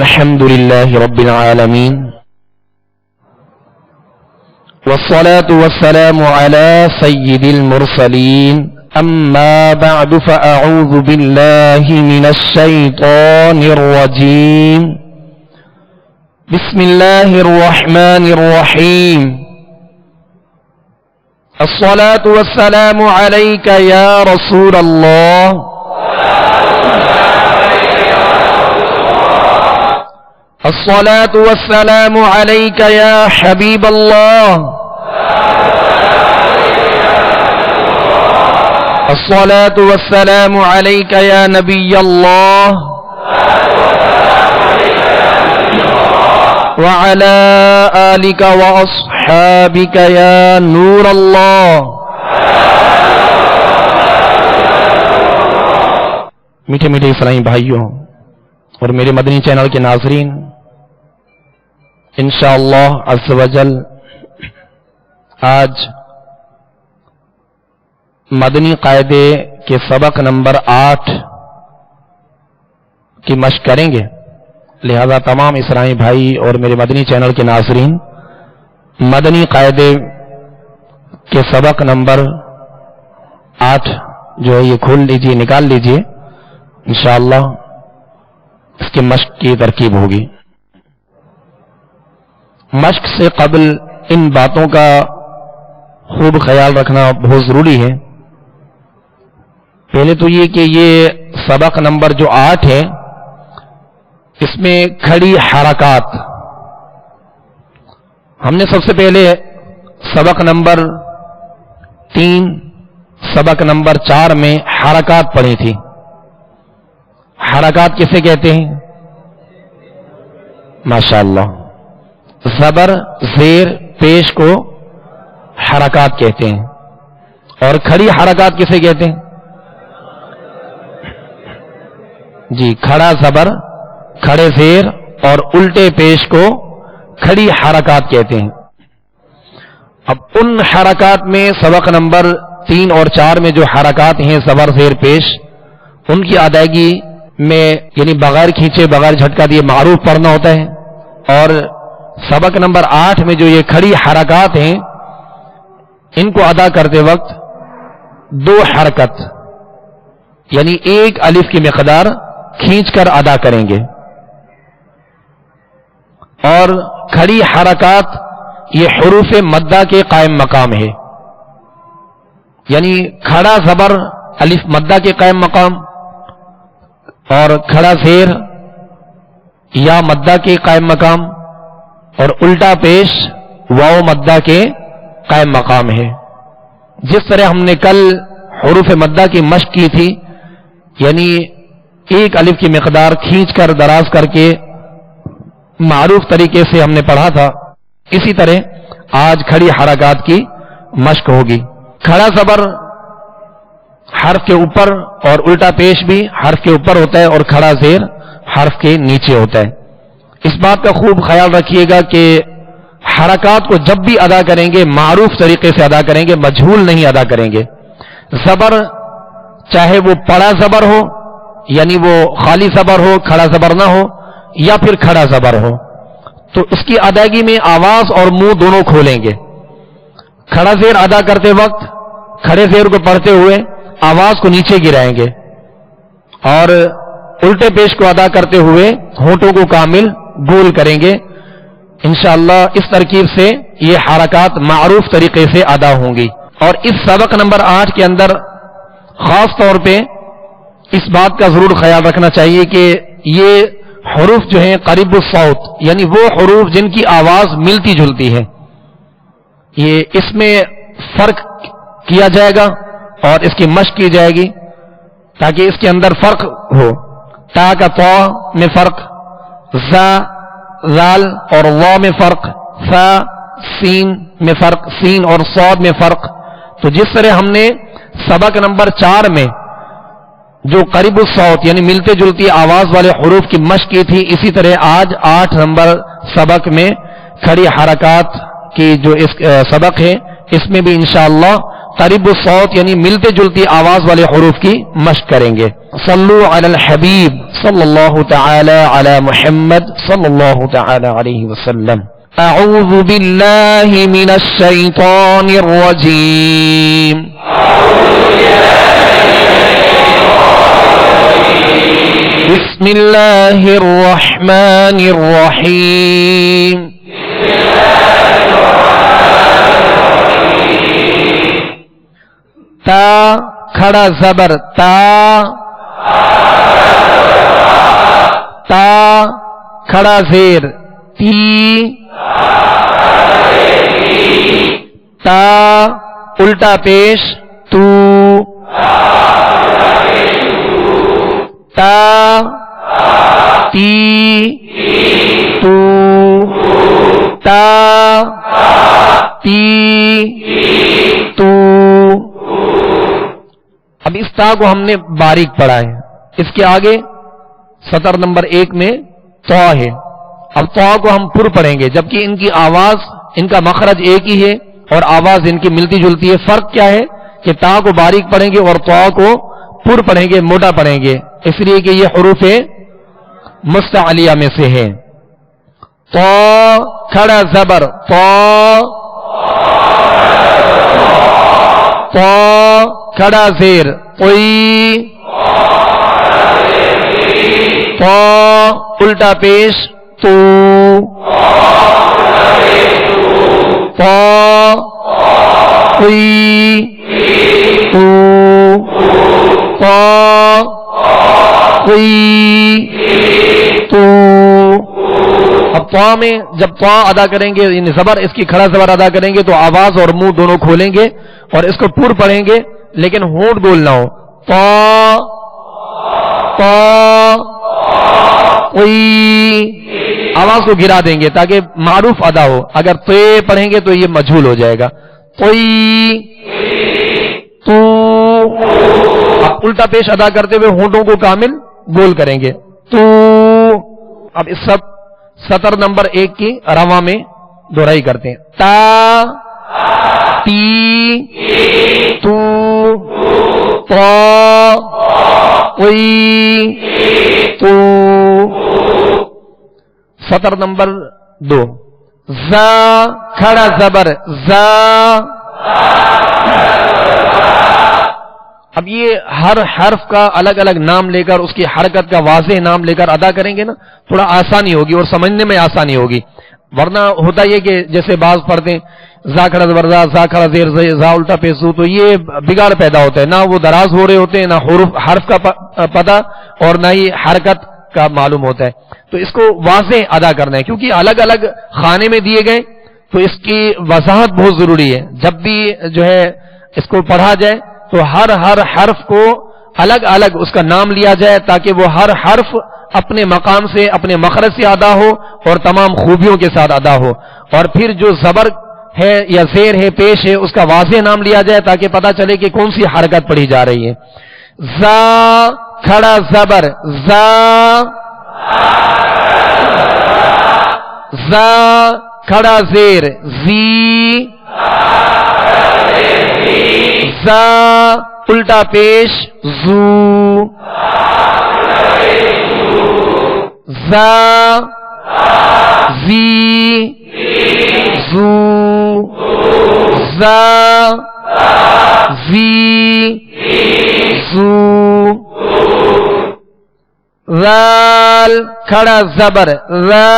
الحمد لله رب العالمين والصلاة والسلام على سيد المرسلين أما بعد فأعوذ بالله من الشيطان الرجيم بسم الله الرحمن الرحيم الصلاة والسلام عليك يا رسول الله الصلاة والسلام عليك يا حبيب الله الصلاة والسلام عليك يا نبي الله وعلى آلك وأصحابك يا نور الله. میٹھے میٹھے اسلامی بھائیوں اور میرے مدنی چینل کے ناظرین، انشاءاللہ عز و جل آج مدنی قاعدے کے سبق نمبر 8 کی مشق کریں گے. لہذا تمام اسلامی بھائی اور میرے مدنی چینل کے ناظرین مدنی قاعدے کے سبق نمبر 8 جو ہے یہ کھول لیجئے، نکال لیجئے. انشاءاللہ اس کی مشق کی ترکیب ہوگی. مشق سے قبل ان باتوں کا خوب خیال رکھنا بہت ضروری ہے. پہلے تو یہ کہ یہ سبق نمبر جو 8 ہے اس میں کھڑی حرکات، ہم نے سب سے پہلے سبق نمبر 3 سبق نمبر 4 میں حرکات پڑھی تھی. حرکات کسے کہتے ہیں؟ ماشاءاللہ، زبر زیر پیش کو حرکات کہتے ہیں. اور کھڑی حرکات کسے کہتے ہیں؟ جی، کھڑا زبر، کھڑے زیر اور الٹے پیش کو کھڑی حرکات کہتے ہیں. اب ان حرکات میں سبق نمبر 3 اور 4 میں جو حرکات ہیں زبر زیر پیش، ان کی ادائیگی میں یعنی بغیر کھینچے بغیر جھٹکا دیے معروف پڑھنا ہوتا ہے. اور سبق نمبر 8 میں جو یہ کھڑی حرکات ہیں ان کو ادا کرتے وقت 2 حرکت یعنی 1 الف کی مقدار کھینچ کر ادا کریں گے. اور کھڑی حرکات یہ حروف مدہ کے قائم مقام ہے، یعنی کھڑا زبر الف مدہ کے قائم مقام اور کھڑا زیر یا مدہ کے قائم مقام اور الٹا پیش واو مدہ کے قائم مقام ہے. جس طرح ہم نے کل حروف مدہ کی مشق کی تھی، یعنی 1 الف کی مقدار کھینچ کر دراز کر کے معروف طریقے سے ہم نے پڑھا تھا، اسی طرح آج کھڑی حرکات کی مشق ہوگی. کھڑا زبر حرف کے اوپر اور الٹا پیش بھی حرف کے اوپر ہوتا ہے اور کھڑا زیر حرف کے نیچے ہوتا ہے. اس بات کا خوب خیال رکھیے گا کہ حرکات کو جب بھی ادا کریں گے معروف طریقے سے ادا کریں گے، مجہول نہیں ادا کریں گے. زبر چاہے وہ پڑا زبر ہو یعنی وہ خالی زبر ہو، کھڑا زبر نہ ہو، یا پھر کھڑا زبر ہو، تو اس کی ادائیگی میں آواز اور منہ دونوں کھولیں گے. کھڑا زیر ادا کرتے وقت کھڑے زیر کو پڑھتے ہوئے آواز کو نیچے گرائیں گے اور الٹے پیش کو ادا کرتے ہوئے ہونٹوں کو کامل گول کریں گے. انشاءاللہ اس ترکیب سے یہ حرکات معروف طریقے سے ادا ہوں گی. اور اس سبق نمبر 8 کے اندر خاص طور پہ اس بات کا ضرور خیال رکھنا چاہیے کہ یہ حروف جو ہیں قریب الصوت یعنی وہ حروف جن کی آواز ملتی جلتی ہے، یہ اس میں فرق کیا جائے گا اور اس کی مشق کی جائے گی تاکہ اس کے اندر فرق ہو. تا کا طا میں فرق، زا زال اور وا میں فرق، فا سین میں فرق، سین اور صاد میں فرق. تو جس طرح ہم نے سبق نمبر 4 میں جو قریب الصوت یعنی ملتے جلتی آواز والے حروف کی مشق کی تھی، اسی طرح آج 8 نمبر سبق میں کھڑی حرکات کی جو اس سبق ہے اس میں بھی انشاءاللہ قریب الصوت یعنی ملتے جلتی آواز والے حروف کی مشق کریں گے. صلو علی الحبیب صلی اللہ تعالی علی محمد صلی اللہ تعالی علیہ وسلم. اعوذ باللہ من الشیطان الرجیم. بسم اللہ الرحمن الرحیم. تا کھڑا زبر تا، تا کھڑا زیر تی، تا الٹا پیش تو، تا تی تو، تا تی تو. اب اس تا کو ہم نے باریک پڑھا ہے. اس کے آگے سطر نمبر 1 میں طا ہے. اب طا کو ہم پر پڑھیں گے، جبکہ ان کی آواز، ان کا مخرج ایک ہی ہے اور آواز ان کی ملتی جلتی ہے. فرق کیا ہے کہ تا کو باریک پڑھیں گے اور طا کو پر پڑھیں گے، موٹا پڑھیں گے، اس لیے کہ یہ حروف مستعلیہ میں سے ہے. طا کھڑا زبر طا، طا کھڑا زیر طی، طا الٹا پیش تو، طا طی تو، طا طی تو. اب طا میں جب طا ادا کریں گے، یعنی زبر اس کی کھڑا زبر ادا کریں گے تو آواز اور منہ دونوں کھولیں گے اور اس کو پر پڑھیں گے، لیکن ہونٹ گول نہ ہو. طا طا طی، آواز کو گرا دیں گے تاکہ معروف ادا ہو. اگر تے پڑھیں گے تو یہ مجھول ہو جائے گا. طی تو. اب الٹا پیش ادا کرتے ہوئے ہونٹوں کو کامل گول کریں گے تو. اب اس سب سطر نمبر 1 کی رواں میں دہرائی کرتے ہیں. تا تی تو، طا طی تو. سطر نمبر 2 زا کھڑا زبر زا. اب یہ ہر حرف کا الگ الگ نام لے کر، اس کی حرکت کا واضح نام لے کر ادا کریں گے نا، تھوڑا آسانی ہوگی اور سمجھنے میں آسانی ہوگی. ورنہ ہوتا یہ کہ جیسے بعض پڑھتے ہیں زا کھڑا زبر زا، زا کھڑا زیر زا الٹا پیسو، تو یہ بگاڑ پیدا ہوتا ہے. نہ وہ دراز ہو رہے ہوتے ہیں، نہ حرف کا پتہ اور نہ ہی حرکت کا معلوم ہوتا ہے. تو اس کو واضح ادا کرنا ہے، کیونکہ الگ الگ خانے میں دیے گئے تو اس کی وضاحت بہت ضروری ہے. جب بھی جو ہے اس کو پڑھا جائے تو ہر حرف کو الگ الگ اس کا نام لیا جائے تاکہ وہ ہر حرف اپنے مقام سے، اپنے مخرج سے ادا ہو اور تمام خوبیوں کے ساتھ ادا ہو. اور پھر جو زبر ہے یا زیر ہے، پیش ہے، اس کا واضح نام لیا جائے تاکہ پتہ چلے کہ کون سی حرکت پڑھی جا رہی ہے. زا کھڑا زبر زا، زا کھڑا زیر زی، زا الٹا پیش زو، زا زی زو، زا زی زو. رال کھڑا زبر را،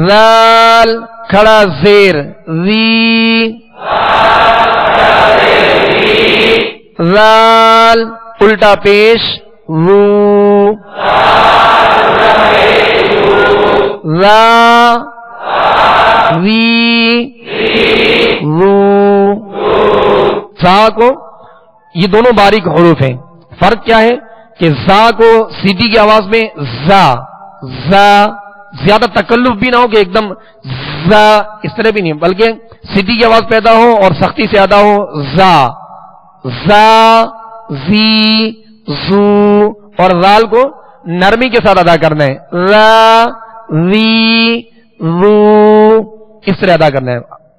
رال کھڑا زیر ری، رال الٹا پیش رو، را ری رو. زا کو یہ دونوں باریک حروف ہیں. فرق کیا ہے کہ زا کو سیدھی کی آواز میں زا، زا زیادہ تکلف بھی نہ ہو کہ ایک دم زا اس طرح بھی نہیں، بلکہ سیدھی کی آواز پیدا ہو اور سختی سے ادا ہو. زا، زا، زی، زو. اور رال کو نرمی کے ساتھ ادا کرنا ہے. را، ری، رو اس طرح ادا کرنا ہے.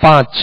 5,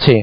6,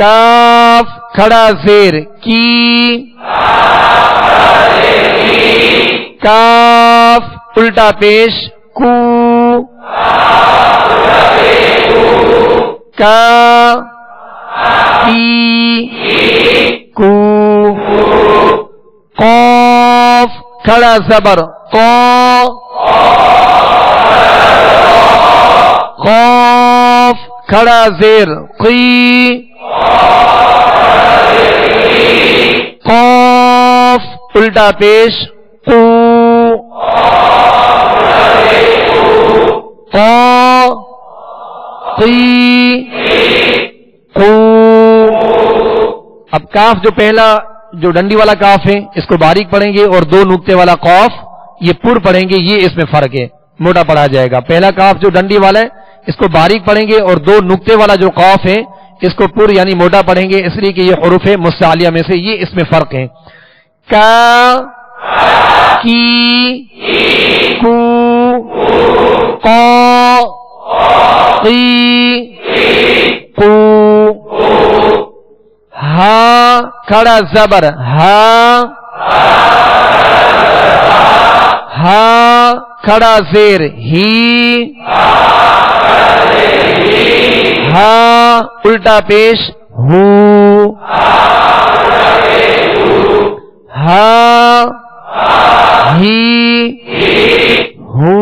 کاف کھڑا زیر کی، کاف الٹا پیش کو، کا کی کو، قاف کھڑا زبر قا، قاف کھڑا زیر قی، قاف الٹا پیش قو، قا قی قو۔ اب کاف جو پہلا جو ڈنڈی والا کاف ہے اس کو باریک پڑھیں گے، اور دو نقطے والا قاف یہ پر پڑھیں گے، یہ اس میں فرق ہے، موٹا پڑھا جائے گا۔ پہلا کاف جو ڈنڈی والا ہے اس کو باریک پڑھیں گے، اور دو نقطے والا جو قاف ہے اس کو پر یعنی موٹا پڑھیں گے، اس لیے کہ یہ حروف مستعلیہ میں سے یہ اس میں فرق ہے۔ کا کی کو، قا قی قو، ہا کھڑا زبر ہا، ہا کھڑا زیر ہی، ہا الٹا پیش ہو، ہا ہی ہو،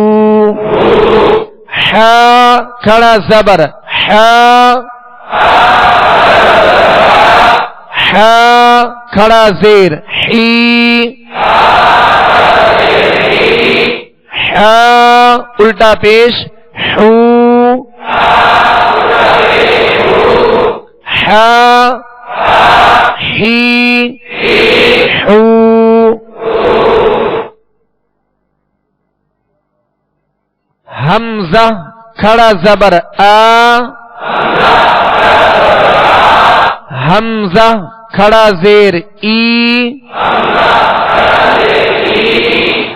ہا کھڑا زبر ہا، ہا کھڑا زیر ہی، ہا الٹا پیش ہو، ہا ہی ہو۔ حمزہ کھڑا زبر آ، حمزہ کھڑا زیر ای،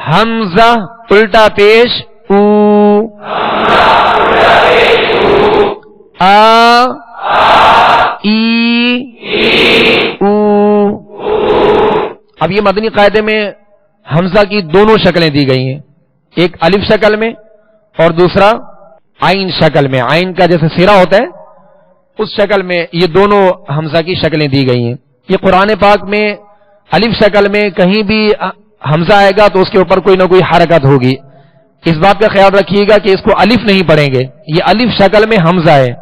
حمزہ الٹا پیش او، آ ای او۔ اب یہ مدنی قاعدے میں حمزہ کی دونوں شکلیں دی گئی ہیں، ایک الف شکل میں اور دوسرا عین شکل میں، عین کا جیسے سرا ہوتا ہے اس شکل میں یہ دونوں حمزہ کی شکلیں دی گئی ہیں۔ یہ قرآن پاک میں الف شکل میں کہیں بھی حمزہ آئے گا تو اس کے اوپر کوئی نہ کوئی حرکت ہوگی، اس بات کا خیال رکھیے گا کہ اس کو الف نہیں پڑھیں گے، یہ الف شکل میں حمزہ ہے،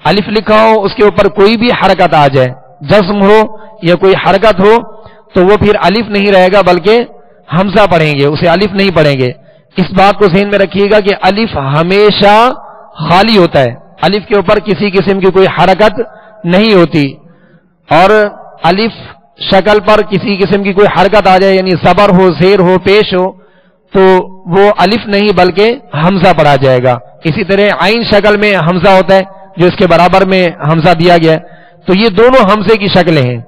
الف لکھا ہو اس کے اوپر کوئی بھی حرکت آ جائے، جزم ہو یا کوئی حرکت ہو تو وہ پھر الف نہیں رہے گا بلکہ حمزہ پڑھیں گے، اسے الف نہیں پڑھیں گے۔ اس بات کو ذہن میں رکھیے گا کہ الف ہمیشہ خالی ہوتا ہے، الف کے اوپر کسی قسم کی کوئی حرکت نہیں ہوتی، اور الف شکل پر کسی قسم کی کوئی حرکت آ جائے یعنی زبر ہو، زیر ہو، پیش ہو تو وہ الف نہیں بلکہ حمزہ پڑھا جائے گا۔ اسی طرح عین شکل میں حمزہ ہوتا ہے جو اس کے برابر میں حمزہ دیا گیا ہے، تو یہ دونوں حمزے کی شکلیں ہیں۔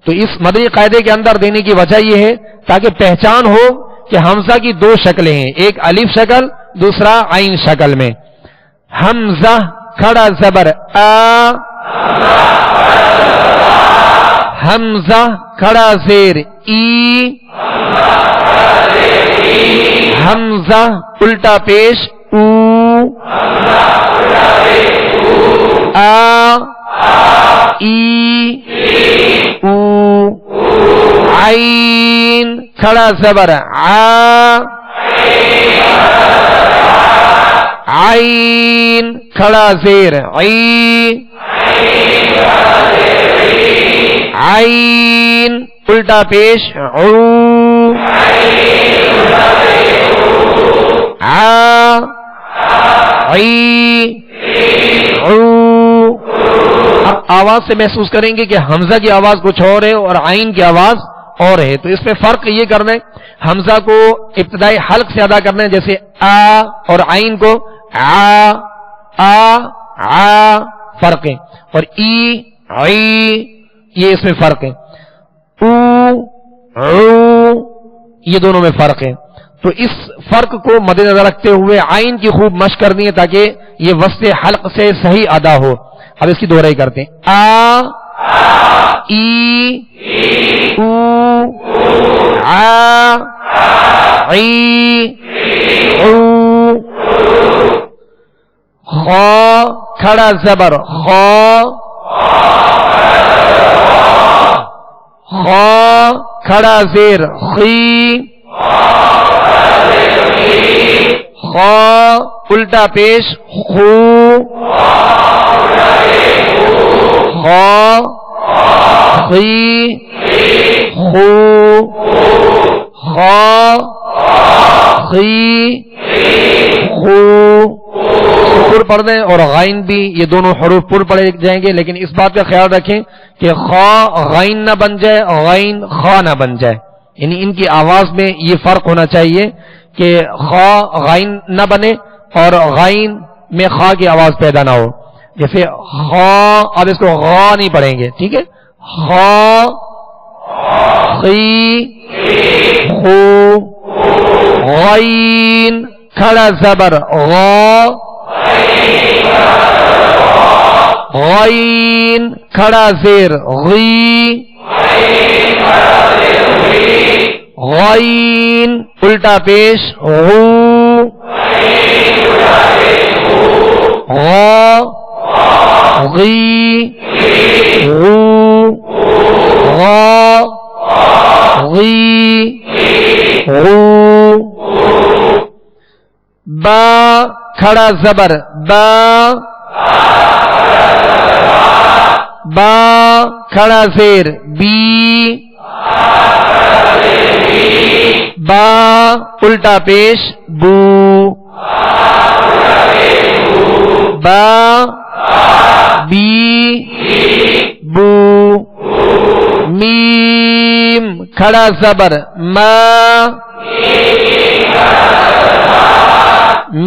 تو اس مدنی قاعدے کے اندر دینے کی وجہ یہ ہے تاکہ پہچان ہو کہ حمزہ کی دو شکلیں ہیں، ایک الف شکل دوسرا عین شکل میں۔ حمزہ کھڑا زبر آ، حمزہ کھڑا زیر ای، حمزہ الٹا پیش او، آ ای او، عین کھڑا زبر آ، عین کھڑا زیر عی، عین الٹا پیش عو، ع عی عو۔ اب آواز سے محسوس کریں گے کہ حمزہ کی آواز کچھ اور ہے اور عین کی آواز اور ہے، تو اس میں فرق یہ کرنا ہے حمزہ کو ابتدائی حلق سے ادا کرنا ہے جیسے آ، اور عین کو فرق ہے، اور ای عی یہ اس میں فرق ہے، او عو یہ دونوں میں فرق ہے۔ تو اس فرق کو مد نظر رکھتے ہوئے عین کی خوب مشق کرنی ہے تاکہ یہ وسط حلق سے صحیح ادا ہو۔ اب اس کی دوہرائی کرتے ہیں، آ ای او ع عی عو خا کھڑا زبر خا خا کھڑا زیر خی خا الٹا پیش خو خا خی خو خا خی خو پر پڑھ دیں اور غائن بھی، یہ دونوں حروف پر پڑھے جائیں گے، لیکن اس بات کا خیال رکھیں کہ خا غائن نہ بن جائے اور غائن خا نہ بن جائے، یعنی ان کی آواز میں یہ فرق ہونا چاہیے کہ خا غائن نہ بنے اور غائن میں خا کی آواز پیدا نہ ہو. جیسے خا، اب اس کو غا نہیں پڑھیں گے، ٹھیک ہے؟ خا خی خو غائن کھڑا زبر غا غائن کھڑا زیر غی غائن الٹا پیش غو غا غی غو غا غی غو. با کھڑا زبر با با کھڑا زیر بی با الٹا پیش بو با بی بو. میم کھڑا زبر ما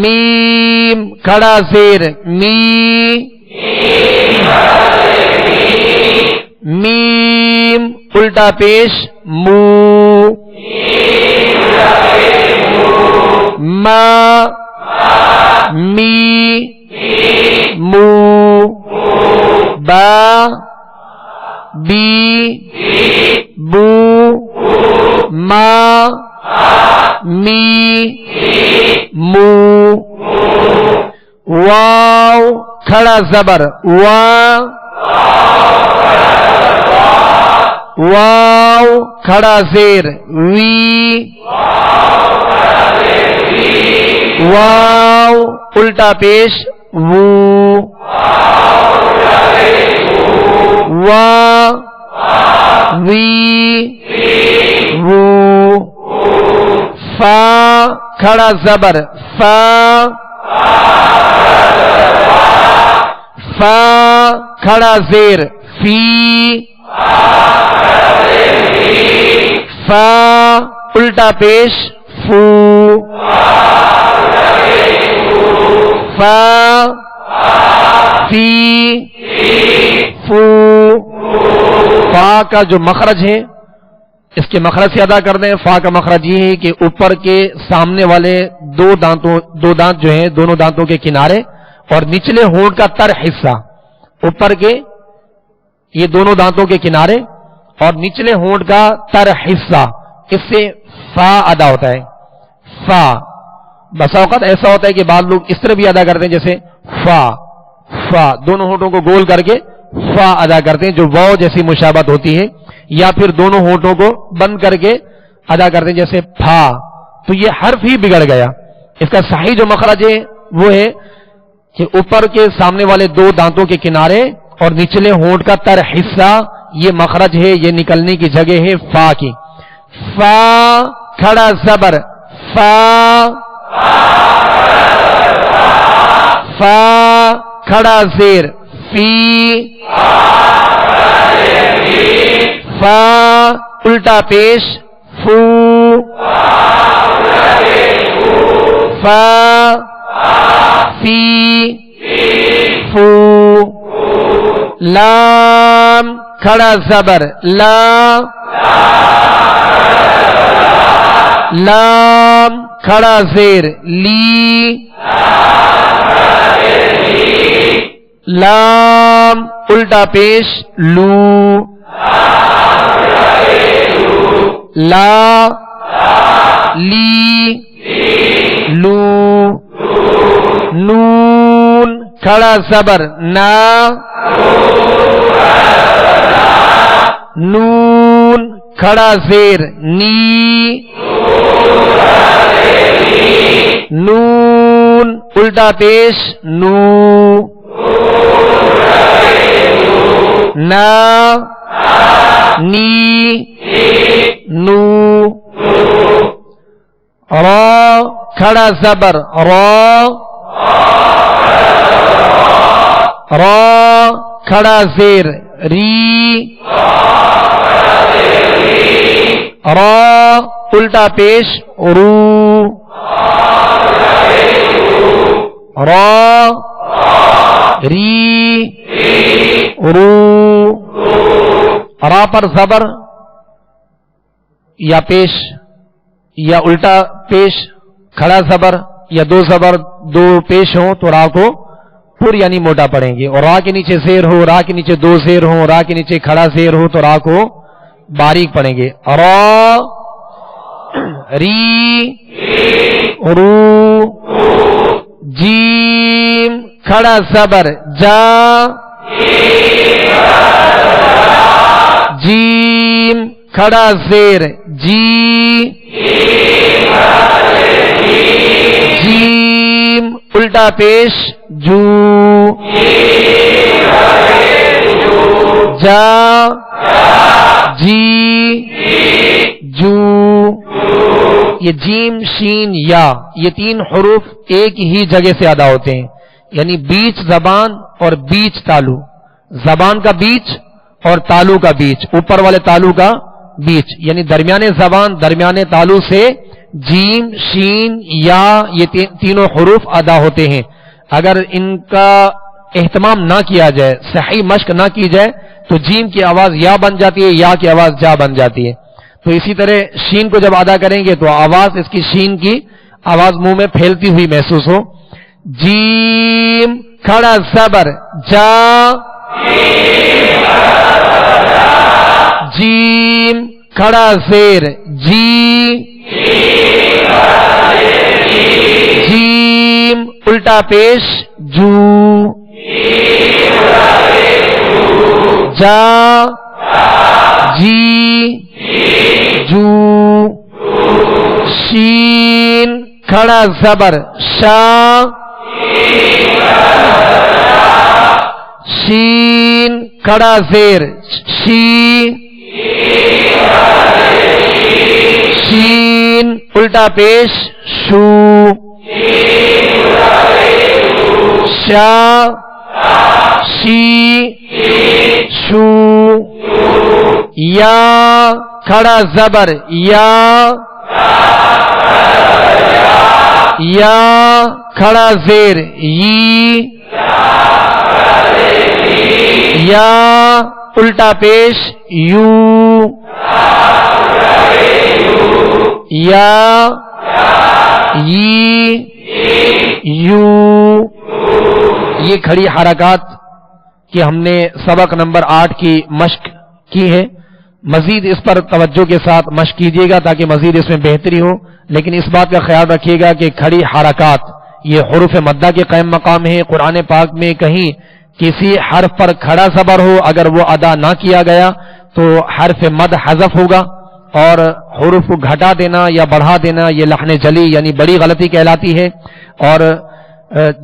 میم کھڑا زیر می میم الٹا پیش مو ما می مو. با بی بو ما می مو. واو کھڑا زبر وا واو کھڑا زیر وی واو الٹا پیش وو وا وی وو. فا کھڑا زبر فا فا کھڑا زیر فی فا الٹا پیش فو فا فی فو. فا کا جو مخرج ہے اس کے مخرج سے ادا کر دیں. فا کا مخرج یہ ہے کہ اوپر کے سامنے والے دو دانت جو ہیں دونوں دانتوں کے کنارے اور نچلے ہونٹ کا تر حصہ، اوپر کے یہ دونوں دانتوں کے کنارے اور نچلے ہونٹ کا تر حصہ، اس سے فا ادا ہوتا ہے. فا بسا اوقات ایسا ہوتا ہے کہ بعض لوگ اس طرح بھی ادا کرتے ہیں جیسے فا فا، دونوں ہونٹوں کو گول کر کے فا ادا کرتے ہیں جو واو جیسی مشابہت ہوتی ہے، یا پھر دونوں ہونٹوں کو بند کر کے ادا کرتے ہیں جیسے پھا، تو یہ حرف ہی بگڑ گیا. اس کا صحیح جو مخرج ہے وہ ہے کہ اوپر کے سامنے والے دو دانتوں کے کنارے اور نچلے ہونٹ کا تر حصہ، یہ مخرج ہے، یہ نکلنے کی جگہ ہے فا کی. فا کھڑا زبر فا فا کھڑا زیر فی فا الٹا پیش فو فا فی فو. لام کھڑا زبر لا لام کھڑا زیر لی لام الٹا پیش لو، لا لی لو، نون کھڑا زبر نا، نون کھڑا زیر نی، نون الٹا پیش نو، نا نی نو، را کھڑا زبر را، را کھڑا زیر ری، را الٹا پیش رو، را ری رو، را پر زبر یا پیش یا الٹا پیش، کھڑا زبر یا دو زبر دو پیش ہوں تو را کو پر یعنی موٹا پڑھیں گے، اور را کے نیچے زیر ہو، را کے نیچے دو زیر ہوں، را کے نیچے کھڑا زیر ہو تو را کو باریک پڑھیں گے، را ری رو، جیم کھڑا زبر جا، جیم کھڑا زیر جی، جیم الٹا پیش جو، جا جی جو، یہ جیم شین یا یہ تین حروف ایک ہی جگہ سے ادا ہوتے ہیں، یعنی بیچ زبان اور بیچ تالو، زبان کا بیچ اور تالو کا بیچ، اوپر والے تالو کا بیچ، یعنی درمیانے زبان درمیانے تالو سے جیم شین یا یہ تینوں حروف ادا ہوتے ہیں۔ اگر ان کا اہتمام نہ کیا جائے، صحیح مشق نہ کی جائے تو جیم کی آواز یا بن جاتی ہے، یا کی آواز جا بن جاتی ہے۔ تو اسی طرح شین کو جب ادا کریں گے تو آواز اس کی شین کی آواز منہ میں پھیلتی ہوئی محسوس ہو۔ جیم کھڑا زبر جا، جیم کھڑا زیر جی، جیم الٹا پیش جو، جا جی جو، شین کھڑا زبر شا، شین کھڑا زیر شی، شین الٹا پیش شو، شا شی شو، یا کھڑا زبر یا، یا کھڑا زیر یی، یا الٹا پیش یو، یا یی یو۔ یہ کھڑی حرکات کہ ہم نے سبق نمبر 8 کی مشق کی ہے، مزید اس پر توجہ کے ساتھ مشق کیجیے گا تاکہ مزید اس میں بہتری ہو، لیکن اس بات کا خیال رکھیے گا کہ کھڑی حرکات یہ حروف مدہ کے قائم مقام ہے۔ قرآن پاک میں کہیں کسی حرف پر کھڑا زبر ہو اگر وہ ادا نہ کیا گیا تو حرف مد حذف ہوگا، اور حروف کو گھٹا دینا یا بڑھا دینا یہ لحن جلی یعنی بڑی غلطی کہلاتی ہے، اور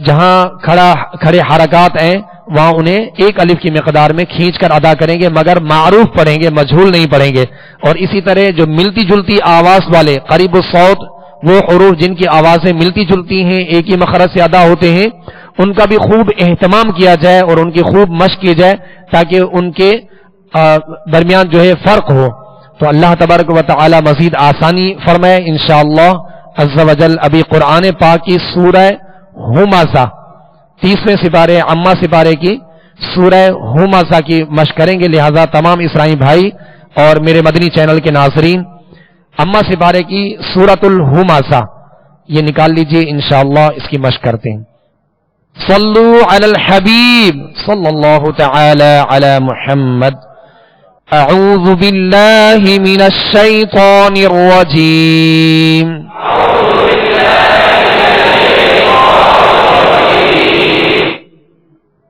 جہاں کھڑے حرکات ہیں وہاں انہیں ایک الف کی مقدار میں کھینچ کر ادا کریں گے، مگر معروف پڑھیں گے، مجہول نہیں پڑھیں گے۔ اور اسی طرح جو ملتی جلتی آواز والے قریب الصوت، وہ حروف جن کی آوازیں ملتی جلتی ہیں ایک ہی مخرج سے ادا ہوتے ہیں، ان کا بھی خوب اہتمام کیا جائے اور ان کی خوب مشق کی جائے تاکہ ان کے درمیان جو ہے فرق ہو۔ تو اللہ تبارک و تعالی مزید آسانی فرمائے انشاءاللہ عز و جل۔ ابھی قرآن پاک کی سورہ ہمزہ 30ویں سپارے عامہ سپارے کی سورہ ہمزہ کی مشق کریں گے، لہذا تمام اسرائی بھائی اور میرے مدنی چینل کے ناظرین عامہ سپارے کی سورۃ الہمزہ یہ نکال لیجئے، انشاءاللہ اس کی مشق کرتے ہیں۔ صلوا علی الحبیب صلی اللہ تعالی علی محمد. اعوذ باللہ من الشیطان الرجیم.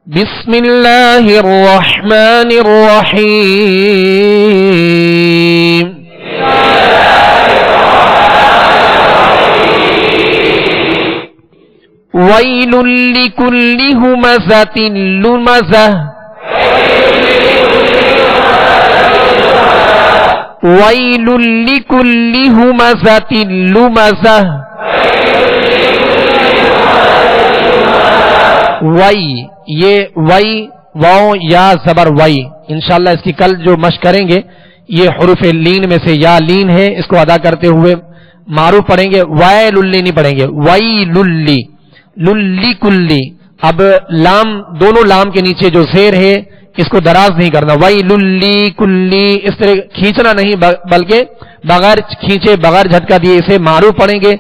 بسم اللہ الرحمن الرحیم. ویل لکل ہمزۃ لمزہ. ویل لکل ہمزۃ لمزہ. وی، یہ وی واؤ یا زبر وی، انشاءاللہ اس کی کل جو مشق کریں گے یہ حروف لین میں سے یا لین ہے، اس کو ادا کرتے ہوئے معروف پڑھیں گے، وائے للی نہیں پڑھیں گے، وی للی للی کلی. اب لام، دونوں لام کے نیچے جو زیر ہے اس کو دراز نہیں کرنا، وی للی کلی اس طرح کھینچنا نہیں، بلکہ بغیر کھینچے بغیر جھٹکا دیے اسے معروف پڑھیں گے.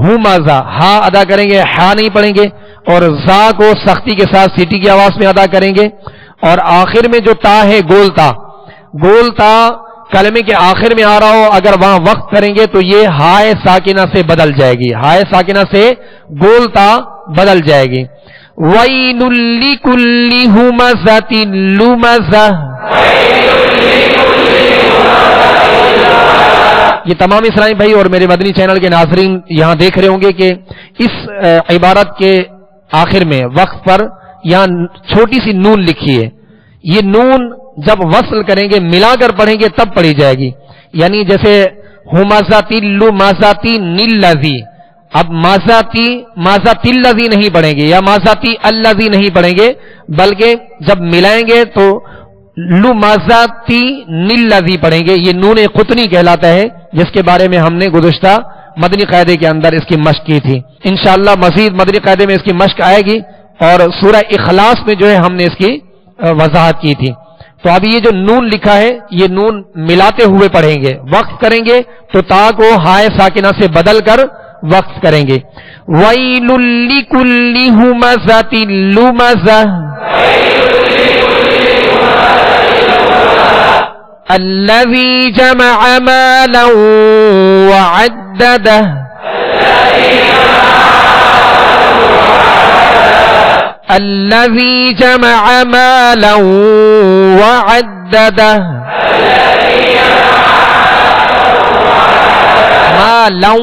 ہمزہ، ہا ادا کریں گے، ہا نہیں پڑھیں گے، اور زا کو سختی کے ساتھ سیٹی کی آواز میں ادا کریں گے. اور آخر میں جو تا ہے گول تا، گول تا کلمے کے آخر میں آ رہا ہو اگر وہاں وقت کریں گے تو یہ ہائے ساکنہ سے بدل جائے گی، ہائے ساکنہ سے گول تا بدل جائے گی. وَيْلٌ لِّكُلِّ ہُمَزَةٍ لُمَزَةٍ. یہ تمام اسلامی بھائی اور میرے مدنی چینل کے ناظرین یہاں دیکھ رہے ہوں گے کہ اس عبارت کے آخر میں وقت پر یہاں چھوٹی سی نون لکھی ہے. یہ نون جب وصل کریں گے، ملا کر پڑھیں گے تب پڑھی جائے گی. یعنی جیسے ہمزاتی لمزاتی نلذی، اب مازاتی مازاتی الذی نہیں پڑھیں گے یا مازاتی الذی نہیں پڑھیں گے، بلکہ جب ملائیں گے تو لمزاتی نلذی پڑھیں گے. یہ نون قطنی کہلاتا ہے، جس کے بارے میں ہم نے گزشتہ مدنی قاعدے کے اندر اس کی مشق کی تھی. انشاءاللہ مزید مدنی قاعدے میں اس کی مشق آئے گی، اور سورہ اخلاص میں جو ہے ہم نے اس کی وضاحت کی تھی. تو اب یہ جو نون لکھا ہے یہ نون ملاتے ہوئے پڑھیں گے، وقت کریں گے تو تا کو ہائے ساکنہ سے بدل کر وقت کریں گے. وَيْلٌ لِّكُلِّ ہُمَزَةٍ لُمَزَةٍ. الذي جمع مالا وعدده. الذي جمع مالا وعدده. مالا،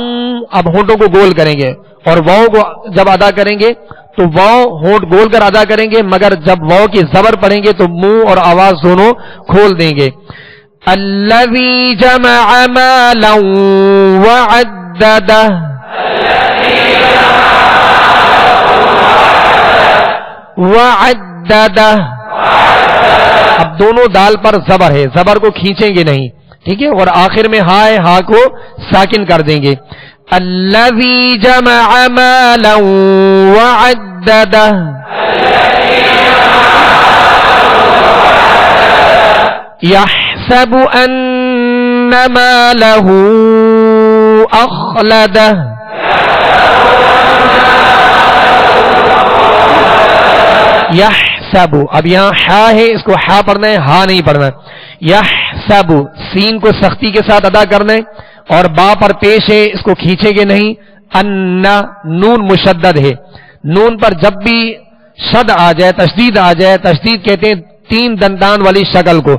اب ہونٹوں کو گول کریں گے اور واؤ کو جب ادا کریں گے تو واؤ ہونٹ گول کر ادا کریں گے، مگر جب واؤ کی زبر پڑھیں گے تو منہ اور آواز دونوں کھول دیں گے. الذي جمع مالا وعدده. وعدده، اب دونوں دال پر زبر ہے، زبر کو کھینچیں گے نہیں، ٹھیک ہے، اور آخر میں ہائے ہا کو ساکن کر دیں گے. الذي جمع مالا وعدده. يحسب أن ماله أخلده. يحسب، اب یہاں ہا ہے، اس کو ہا پڑھنا ہے، ہا نہیں پڑھنا ہے. يحسب، سین کو سختی کے ساتھ ادا کرنا ہے، اور با پر پیش ہے، اس کو کھینچیں گے نہیں. ان، نون مشدد ہے، نون پر جب بھی شد آ جائے، تشدید آ جائے، تشدید کہتے ہیں تین دندان والی شکل کو،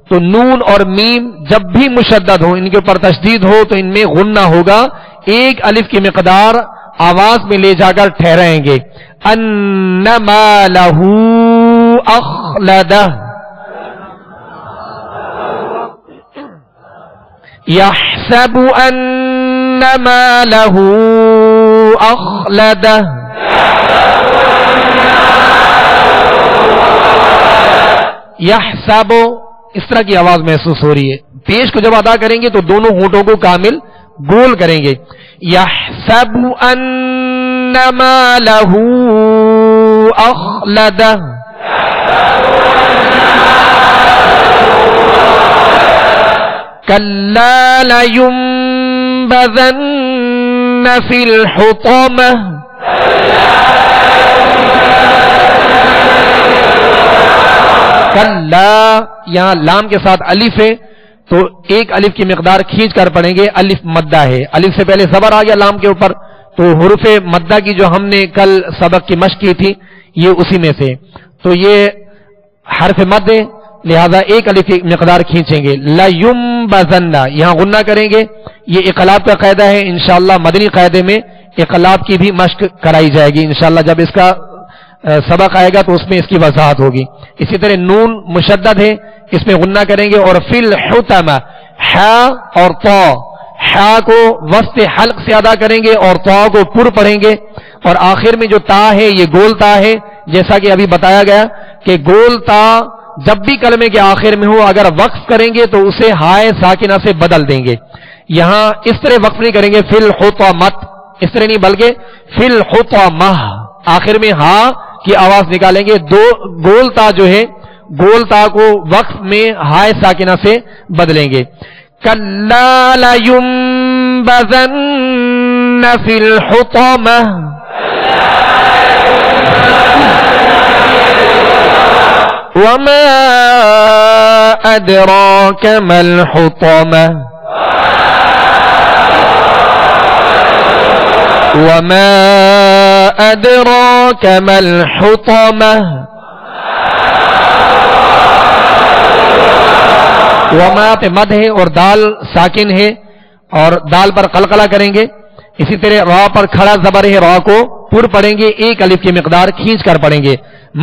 تو نون اور میم جب بھی مشدد ہو، ان کے اوپر تشدید ہو تو ان میں غنہ ہوگا، ایک الف کی مقدار آواز میں لے جا کر ٹھہرائیں گے. ان مالہ اخلدہ. يحسب أن ماله أخلده. يحسب، اس طرح کی آواز محسوس ہو رہی ہے. پیش کو جب ادا کریں گے تو دونوں ہونٹوں کو کامل گول کریں گے. يحسب أن ماله أخلده. كلا لينبذن في الحطمة. کلا یہاں لام کے ساتھ الف ہے تو ایک الف کی مقدار کھینچ کر پڑھیں گے. الف مدہ ہے, الف سے پہلے زبر آ گیا لام کے اوپر, تو حروف مدہ کی جو ہم نے کل سبق کی مشق کی تھی یہ اسی میں سے. تو یہ حرف مد ہے, لہذا ایک الف کی مقدار کھینچیں گے. لَيُنبَذَنَّ یہاں غنہ کریں گے. یہ اقلاب کا قاعدہ ہے, انشاءاللہ مدنی قاعدے میں اقلاب کی بھی مشق کرائی جائے گی انشاءاللہ. جب اس کا سبق آئے گا تو اس میں اس کی وضاحت ہوگی. اسی طرح نون مشدد ہے, اس میں غنہ کریں گے. اور فی الحتم حا اور طا, حا کو وسط حلق سے ادا کریں گے اور طا کو پر پڑھیں گے. اور آخر میں جو تا ہے یہ گول تا ہے, جیسا کہ ابھی بتایا گیا کہ گول تا جب بھی کلمے کے آخر میں ہو اگر وقف کریں گے تو اسے ہائے ساکنہ سے بدل دیں گے. یہاں اس طرح وقف نہیں کریں گے فی الحتمت, اس طرح نہیں بلکہ فی الحتمہ, آخر میں ہا کی آواز نکالیں گے. دو گول تا جو ہے گول تا کو وقف میں ہائے ساکنہ سے بدلیں گے. کلا لَيُنبَذَنَّ فِي الْحُطَمَةِ وَمَا أَدْرَاكَ مَا الْحُطَمَةُ وَمَا أَدْرَاكَ مَا الْحُطَمَةُ وما پہ مد ہے اور دال ساکن ہے اور دال پر قلقلہ کریں گے. اسی طرح را پر کھڑا زبر ہے, را کو پر پڑھیں گے, ایک الف کی مقدار کھینچ کر پڑھیں گے.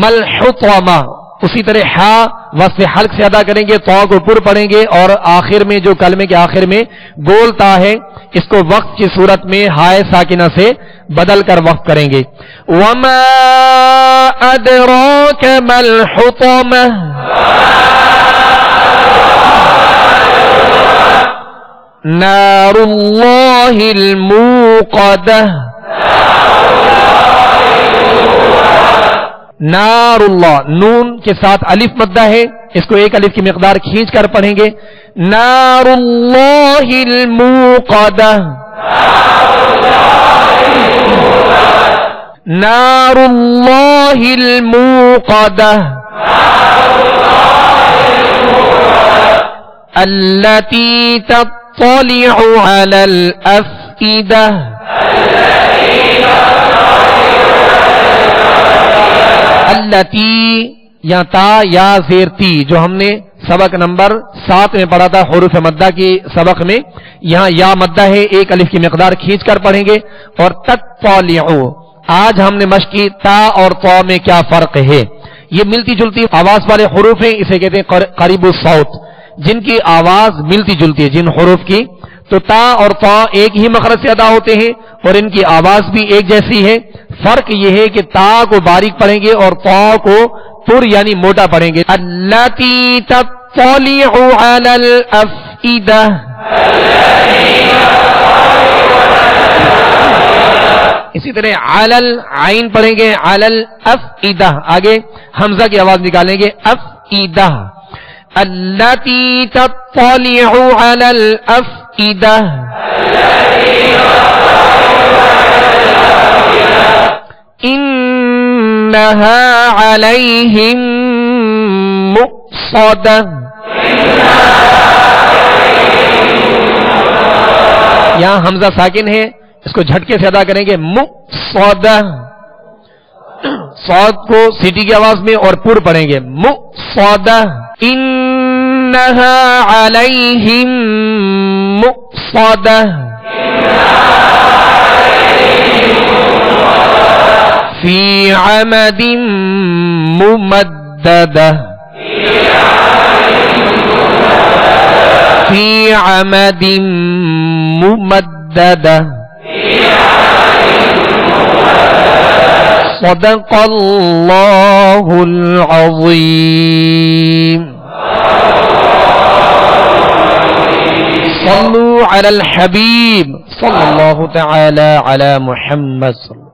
مل حطمہ اسی طرح ہا وصف حلق سے ادا کریں گے, تو کو پر پڑھیں گے. اور آخر میں جو کلمے کے آخر میں گول تا ہے اس کو وقت کی صورت میں ہائے ساکنہ سے بدل کر وقف کریں گے. وما ادراک ما الحطمہ نار اللہ الموقدہ. نار اللہ نون کے ساتھ الف مدہ ہے, اس کو ایک الف کی مقدار کھینچ کر پڑھیں گے. نار اللہ الموقدہ نار اللہ الموقدہ التي تطلع على الأفئدة التي یا تا یا زیر تی جو ہم نے سبق نمبر 7 میں پڑھا تھا حروف مدہ کی سبق میں, یہاں یا مدہ ہے, ایک الف کی مقدار کھینچ کر پڑھیں گے. اور تطلع آج ہم نے مشق کی تا اور طا میں کیا فرق ہے. یہ ملتی جلتی آواز والے حروف ہیں, اسے کہتے ہیں قریب الصوت, جن کی آواز ملتی جلتی ہے جن حروف کی. تو تا اور طا ایک ہی مخرج سے ادا ہوتے ہیں اور ان کی آواز بھی ایک جیسی ہے. فرق یہ ہے کہ تا کو باریک پڑھیں گے اور طا کو پر یعنی موٹا پڑھیں گے. اللاتی تطلع علی الافئدہ اسی طرح علل عین پڑھیں گے علل افئدہ, آگے حمزہ کی آواز نکالیں گے افئدہ. التي تطلع على الأفئدة إنها عليهم مؤصدة. یہاں حمزہ ساکن ہے, اس کو جھٹکے سے ادا کریں گے مؤصدة. صاد کو سیٹی کی آواز میں اور پر پڑھیں گے مؤصدة. انہا علیہم مؤصدة فی عمد ممددة فی عمد ممددة. صدق اللہ العظیم. صلوا علی الحبیب صلی اللہ تعالی علی محمد.